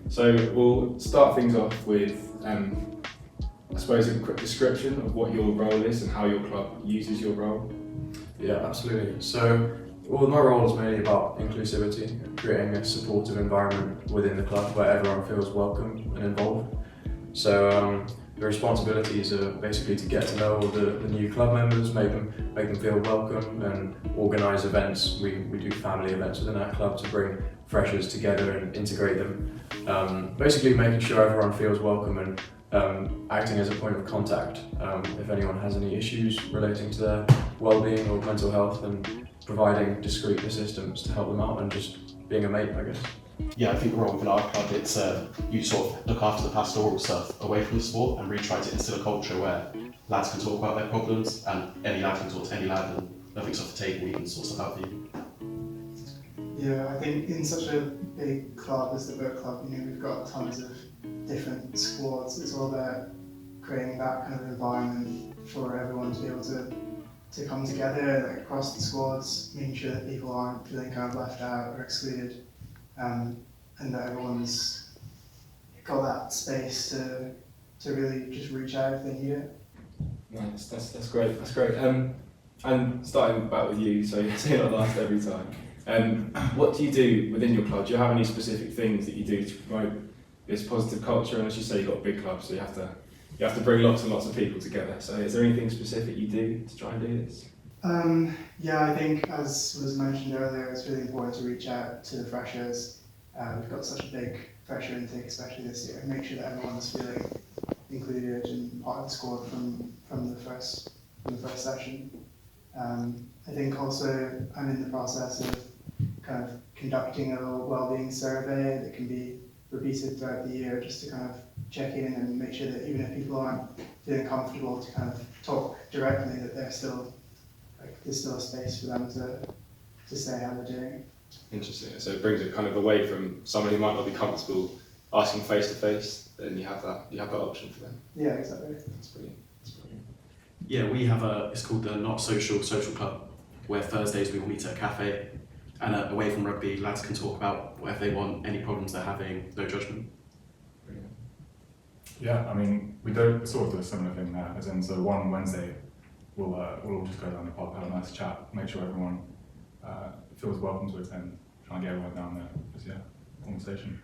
So we'll start things off with, I suppose, a quick description of what your role is and how your club uses your role. Yeah, absolutely. So, my role is mainly about inclusivity, creating a supportive environment within the club where everyone feels welcome and involved. So, the responsibilities are basically to get to know all the new club members, make them feel welcome, and organise events. We do family events within our club to bring freshers together and integrate them. Basically making sure everyone feels welcome and acting as a point of contact if anyone has any issues relating to their well-being or mental health, and providing discreet assistance to help them out and just being a mate, I guess. Yeah, I think the role within our club, it's you sort of look after the pastoral stuff away from the sport and really try to instill a culture where lads can talk about their problems and any lad can talk to any lad and nothing's off the table, you can sort stuff out for you. Yeah, I think in such a big club as the boat club, we've got tons of different squads. It's all about creating that kind of environment for everyone to be able to come together, across the squads, making sure that people aren't feeling kind of left out or excluded, and that everyone's got that space to really just reach out if they need it. Nice, that's great. And starting back with you, so you're not last every time. What do you do within your club? Do you have any specific things that you do to promote this positive culture? And as you say, you've got a big club, so you have to bring lots and lots of people together. So is there anything specific you do to try and do this? Yeah, I think as was mentioned earlier, it's really important to reach out to the freshers. We've got such a big fresher intake, especially this year, and make sure that everyone's feeling included and part of the squad from the first session. I think also I'm in the process of kind of conducting a little wellbeing survey that can be repeated throughout the year, just to kind of check in and make sure that even if people aren't feeling comfortable to kind of talk directly, that there's still a space for them to say how they're doing. Interesting. So it brings it kind of away from someone who might not be comfortable asking face to face, then you have that option for them. Yeah, exactly. That's brilliant. Yeah, we have it's called the Not Social Club, where Thursdays we all meet at a cafe, and away from rugby, lads can talk about whatever they want, any problems they're having, no judgment. Brilliant. Yeah, I mean, we do sort of do a similar thing there, as in, so one Wednesday, we'll all just go down the pub, have a nice chat, make sure everyone feels welcome to attend, try and get everyone down there, just conversation.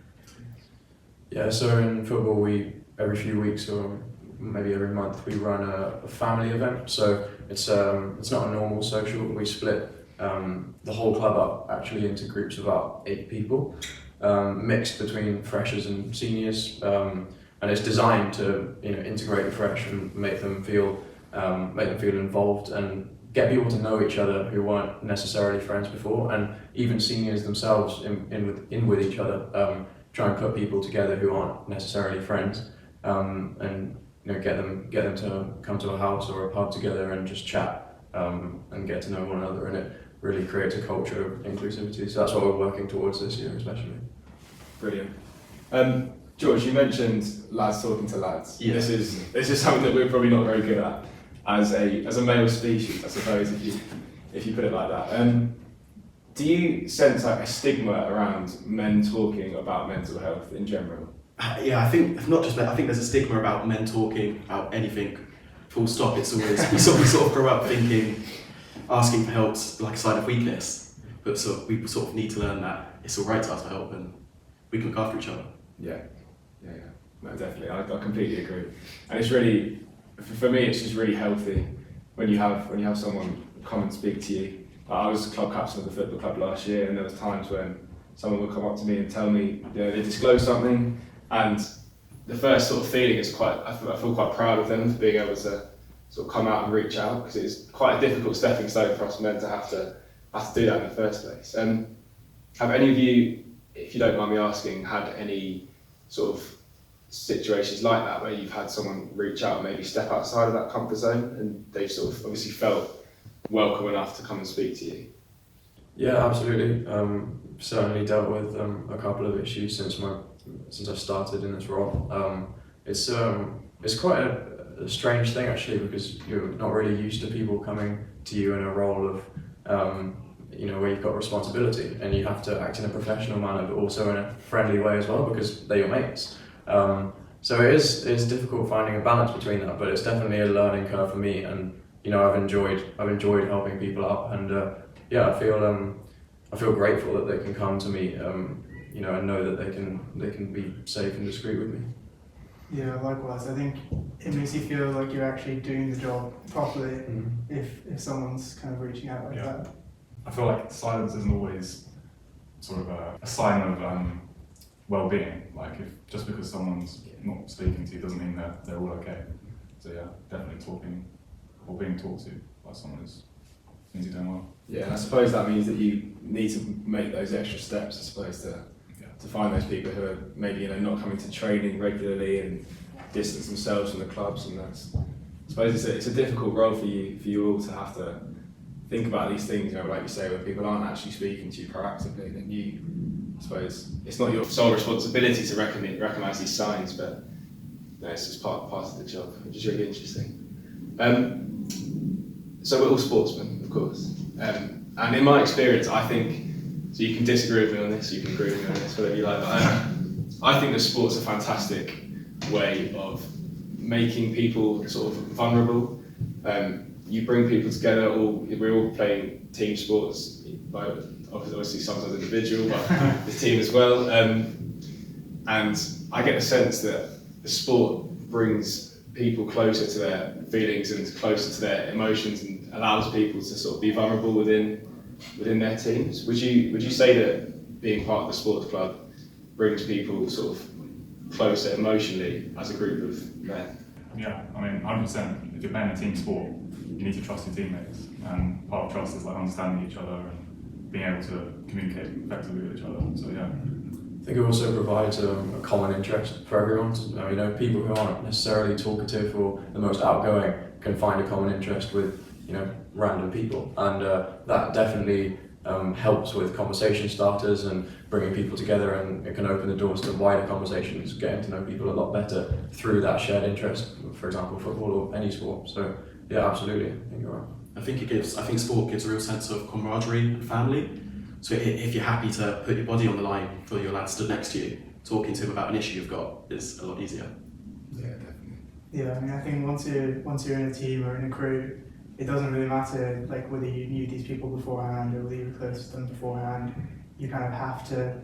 Yeah, so in football, we every few weeks or maybe every month we run a family event. So it's not a normal social. We split the whole club up actually into groups of about 8 people, mixed between freshers and seniors, and it's designed to integrate the fresh and make them feel involved and get people to know each other who weren't necessarily friends before, and even seniors themselves in with each other. Try and put people together who aren't necessarily friends, and get them to come to a house or a pub together and just chat and get to know one another, and it really creates a culture of inclusivity. So that's what we're working towards this year, especially. Brilliant. George, you mentioned lads talking to lads. Yeah. This is something that we're probably not very good at as a male species, I suppose, if you put it like that. Do you sense a stigma around men talking about mental health in general? Yeah, I think not just men. I think there's a stigma about men talking about anything. Full stop. It's always we sort of grow up thinking asking for help's like a sign of weakness, but we sort of need to learn that it's all right to ask for help and we can look after each other. Yeah. No, definitely. I completely agree. And it's really, for me, it's just really healthy when you have someone come and speak to you. I was club captain of the football club last year, and there was times when someone would come up to me and tell me they disclosed something, and the first sort of feeling is I feel quite proud of them for being able to sort of come out and reach out, because it's quite a difficult stepping stone for us men to have to do that in the first place. Have any of you, if you don't mind me asking, had any sort of situations like that where you've had someone reach out and maybe step outside of that comfort zone and they've sort of obviously felt welcome enough to come and speak to you? Yeah, absolutely. Certainly dealt with a couple of issues since I started in this role. It's quite a strange thing actually, because you're not really used to people coming to you in a role of where you've got responsibility and you have to act in a professional manner, but also in a friendly way as well, because they're your mates. So it's difficult finding a balance between that, but it's definitely a learning curve for me, and I've enjoyed helping people out, and I feel grateful that they can come to me, and know that they can be safe and discreet with me. Yeah, likewise. I think it makes you feel like you're actually doing the job properly if someone's kind of reaching out like that. I feel like silence isn't always sort of a sign of well-being. Like, if just because someone's not speaking to you doesn't mean that they're all okay. So yeah, definitely talking or being talked to by someone means you're doing well. Yeah, and I suppose that means that you need to make those extra steps, I suppose, to find those people who are maybe not coming to training regularly and distance themselves from the clubs, and that's, I suppose it's a difficult role for you all to have to think about these things. Like you say, when people aren't actually speaking to you proactively, then I suppose it's not your sole responsibility to recognise these signs, but it's just part of the job, which is really interesting. So we're all sportsmen, of course, and in my experience, I think. So you can disagree with me on this, you can agree with me on this, whatever you like. But I think that sport's a fantastic way of making people sort of vulnerable. You bring people together. We're all playing team sports, obviously sometimes individual, but the team as well. And I get the sense that the sport brings people closer to their feelings and closer to their emotions, and allows people to sort of be vulnerable within their teams. Would you say that being part of the sports club brings people sort of closer emotionally as a group of men? Yeah, I mean, 100%. If you're playing a team sport, you need to trust your teammates, and part of trust is like understanding each other and being able to communicate effectively with each other. So yeah. I think it also provides a common interest for everyone. People who aren't necessarily talkative or the most outgoing can find a common interest with random people, and that definitely helps with conversation starters and bringing people together, and it can open the doors to wider conversations, getting to know people a lot better through that shared interest, for example, football or any sport. So yeah, absolutely, I think you're right. I think sport gives a real sense of camaraderie and family. So if you're happy to put your body on the line for your lad stood next to you, talking to him about an issue you've got is a lot easier. Yeah, definitely. Yeah, I mean, I think once you're in a team or in a crew, it doesn't really matter like whether you knew these people beforehand or whether you were close to them beforehand. You kind of have to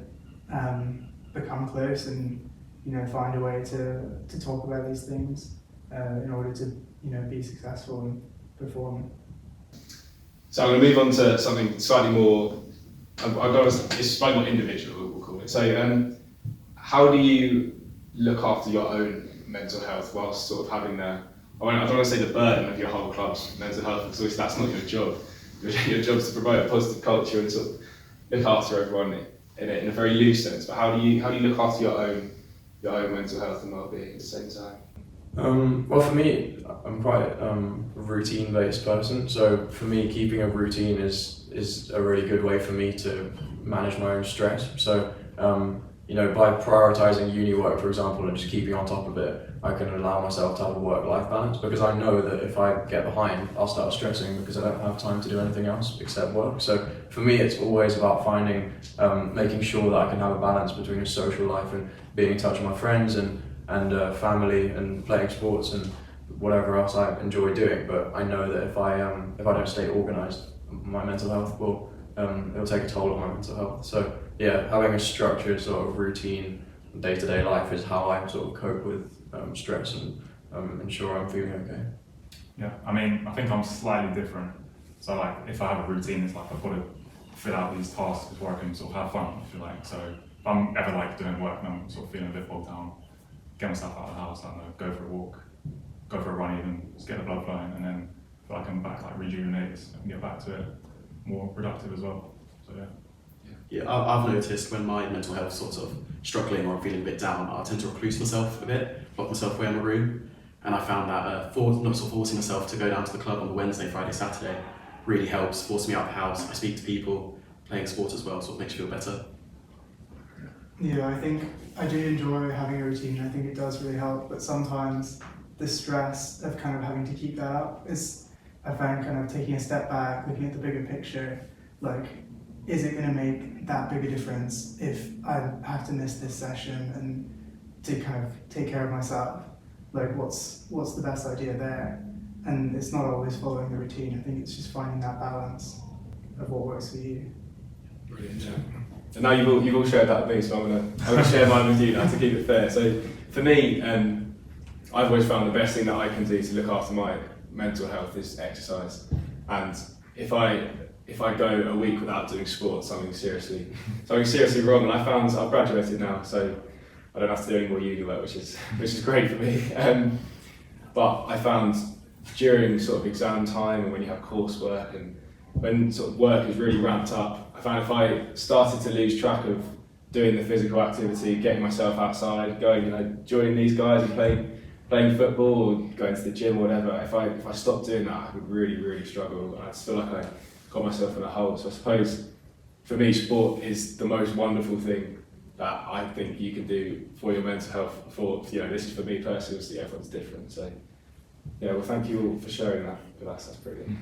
become close and find a way to talk about these things in order to be successful and perform. So I'm going to move on to something slightly more. It's slightly more individual, we'll call it. So how do you look after your own mental health whilst sort of having I don't want to say the burden of your whole club's mental health, because obviously that's not your job. Your job is to promote a positive culture and sort of look after everyone in a very loose sense. But how do you look after your own mental health and well-being at the same time? Well, for me, I'm quite a routine-based person. So for me, keeping a routine is a really good way for me to manage my own stress. So by prioritising uni work, for example, and just keeping on top of it, I can allow myself to have a work-life balance, because I know that if I get behind, I'll start stressing because I don't have time to do anything else except work. So for me, it's always about making sure that I can have a balance between a social life and being in touch with my friends and family and playing sports and whatever else I enjoy doing. But I know that if I don't stay organised, my mental health it'll take a toll on my mental health. So yeah, having a structured sort of routine day-to-day life is how I sort of cope with stress and ensure I'm feeling okay. Yeah, I mean, I think I'm slightly different. So like, if I have a routine, it's like I've got to fill out these tasks before I can sort of have fun, if you like. So if I'm ever like doing work and I'm sort of feeling a bit bogged down, get myself out of the house, I don't know, go for a walk, go for a run even, just get the blood flowing, and then feel like I'm back, like rejuvenated and get back to it more productive as well. So yeah. Yeah, I've noticed when my mental health sort of struggling or I'm feeling a bit down, I tend to recluse myself a bit, lock myself away in my room, and I found that forcing myself to go down to the club on the Wednesday, Friday, Saturday really helps, force me out of the house, I speak to people, playing sport as well, sort of makes you feel better. Yeah, I think I do enjoy having a routine. I think it does really help, but sometimes the stress of kind of having to keep that up is, I find, kind of taking a step back, looking at the bigger picture. Like, is it going to make that big a difference if I have to miss this session and to kind of take care of myself? Like, what's the best idea there? And it's not always following the routine. I think it's just finding that balance of what works for you. Brilliant, yeah. And now you've all shared that with me, so I'm gonna share mine with you now to keep it fair. So for me, I've always found the best thing that I can do to look after my mental health is exercise. And if I go a week without doing sport, something's seriously wrong. And I found I've graduated now, so I don't have to do any more uni work, which is great for me. But I found during sort of exam time and when you have coursework and when sort of work is really ramped up, I found if I started to lose track of doing the physical activity, getting myself outside, going, joining these guys and playing football or going to the gym or whatever, if I stopped doing that, I would really, really struggle. I just feel like I got myself in a hole. So I suppose for me, sport is the most wonderful thing that I think you can do for your mental health. This is for me personally, obviously everyone's different. So yeah, well, thank you all for sharing that with us. That's brilliant.